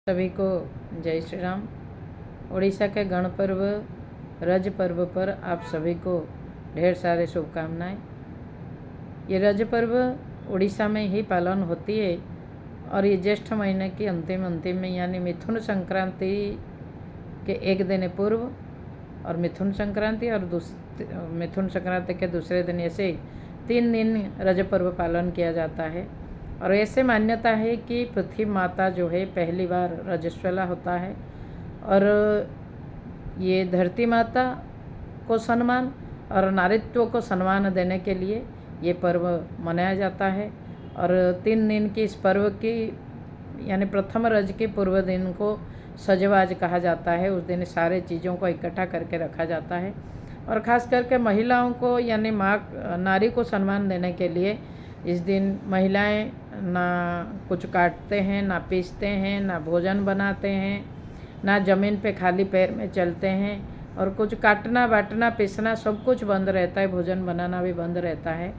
सभी को जय श्री राम। उड़ीसा के गण पर्व रज पर्व पर आप सभी को ढेर सारे शुभकामनाएं। ये रज पर्व उड़ीसा में ही पालन होती है और ये ज्येष्ठ महीने की अंतिम में यानी मिथुन संक्रांति के एक दिन पूर्व और मिथुन संक्रांति और मिथुन संक्रांति के दूसरे दिन ऐसे 3 दिन रज पर्व पालन किया जाता है। और ऐसे मान्यता है कि पृथ्वी माता जो है पहली बार रजस्वला होता है और ये धरती माता को सम्मान और नारीत्व को सम्मान देने के लिए ये पर्व मनाया जाता है। और 3 दिन की इस पर्व की यानी प्रथम रज के पूर्व दिन को सजवाज कहा जाता है। उस दिन सारे चीज़ों को इकट्ठा करके रखा जाता है और ख़ास करके महिलाओं को यानी माँ नारी को सम्मान देने के लिए इस दिन महिलाएं ना कुछ काटते हैं, ना पीसते हैं, ना भोजन बनाते हैं, ना ज़मीन पे खाली पैर में चलते हैं और कुछ काटना बाटना पीसना सब कुछ बंद रहता है, भोजन बनाना भी बंद रहता है।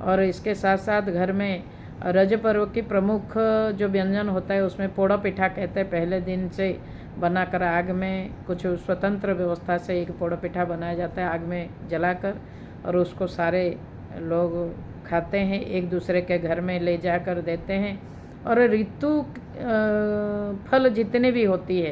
और इसके साथ साथ घर में रज पर्व की प्रमुख जो व्यंजन होता है उसमें पोड़ा पिठा कहते हैं। पहले दिन से बनाकर आग में कुछ स्वतंत्र व्यवस्था से एक पोड़ा पिठा बनाया जाता है आग में जलाकर और उसको सारे लोग खाते हैं, एक दूसरे के घर में ले जाकर देते हैं। और ऋतु फल जितने भी होती है,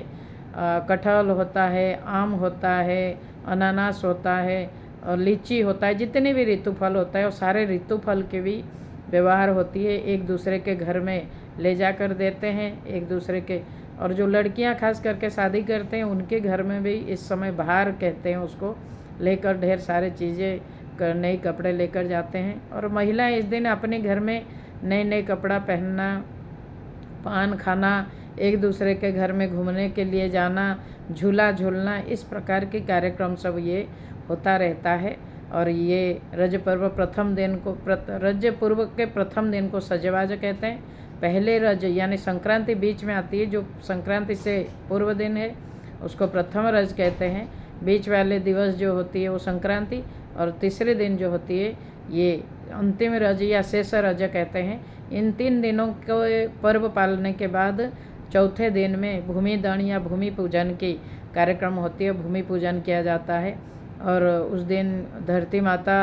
कटहल होता है, आम होता है, अनानास होता है और लीची होता है, जितने भी ऋतु फल होता है वो सारे ऋतु फल के भी व्यवहार होती है, एक दूसरे के घर में ले जाकर देते हैं एक दूसरे के। और जो लड़कियां खास करके शादी करते हैं उनके घर में भी इस समय बहार कहते हैं उसको, लेकर ढेर सारे चीज़ें नए कपड़े लेकर जाते हैं। और महिलाएं इस दिन अपने घर में नए कपड़ा पहनना, पान खाना, एक दूसरे के घर में घूमने के लिए जाना, झूला झूलना, इस प्रकार के कार्यक्रम सब ये होता रहता है। और ये रज पर्व प्रथम दिन को रज पूर्व के प्रथम दिन को सजवाज कहते हैं। पहले रज यानी संक्रांति बीच में आती है, जो संक्रांति से पूर्व दिन है उसको प्रथम रज कहते हैं। बीच वाले दिवस जो होती है वो संक्रांति और तीसरे दिन जो होती है ये अंतिम रज या शेष रज कहते हैं। इन 3 दिनों को पर्व पालने के बाद चौथे दिन में भूमि दहन या भूमि पूजन की कार्यक्रम होती है, भूमि पूजन किया जाता है। और उस दिन धरती माता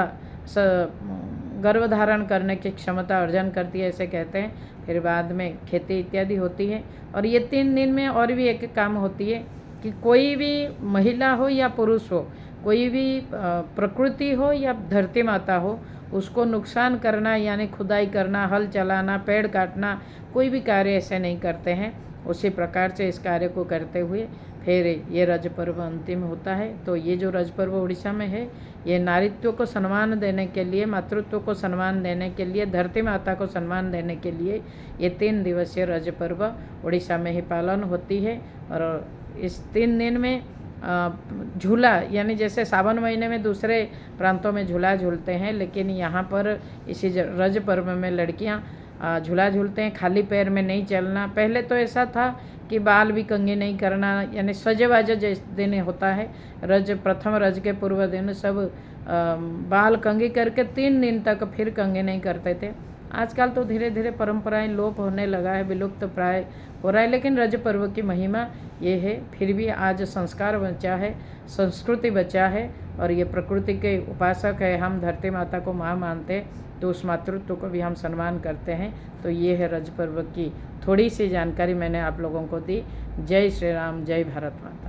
गर्भधारण करने की क्षमता अर्जन करती है ऐसे कहते हैं। फिर बाद में खेती इत्यादि होती है। और ये 3 दिन में और भी एक काम होती है कि कोई भी महिला हो या पुरुष हो, कोई भी प्रकृति हो या धरती माता हो, उसको नुकसान करना यानी खुदाई करना, हल चलाना, पेड़ काटना, कोई भी कार्य ऐसे नहीं करते हैं। उसी प्रकार से इस कार्य को करते हुए फिर ये रज पर्व अंतिम होता है। तो ये जो रज पर्व उड़ीसा में है ये नारीत्व को सम्मान देने के लिए, मातृत्व को सम्मान देने के लिए, धरती माता को सम्मान देने के लिए ये 3 दिवसीय रज पर्व उड़ीसा में ही पालन होती है। और इस 3 दिन में झूला यानी जैसे सावन महीने में दूसरे प्रांतों में झूला झूलते हैं, लेकिन यहाँ पर इसी रज पर्व में लड़कियाँ झूला झूलते हैं। खाली पैर में नहीं चलना। पहले तो ऐसा था कि बाल भी कंघी नहीं करना, यानी सजवाज जिस दिन होता है रज प्रथम रज के पूर्व दिन सब बाल कंघी करके 3 दिन तक फिर कंघी नहीं करते थे। आजकल तो धीरे धीरे परंपराएं लोप होने लगा है, विलुप्त प्राय हो रहा है, लेकिन रज पर्व की महिमा ये है। फिर भी आज संस्कार बचा है, संस्कृति बचा है और ये प्रकृति के उपासक है। हम धरती माता को माँ मानते हैं तो उस मातृत्व को भी हम सम्मान करते हैं। तो ये है रज पर्व की थोड़ी सी जानकारी मैंने आप लोगों को दी। जय श्री राम, जय भारत माता।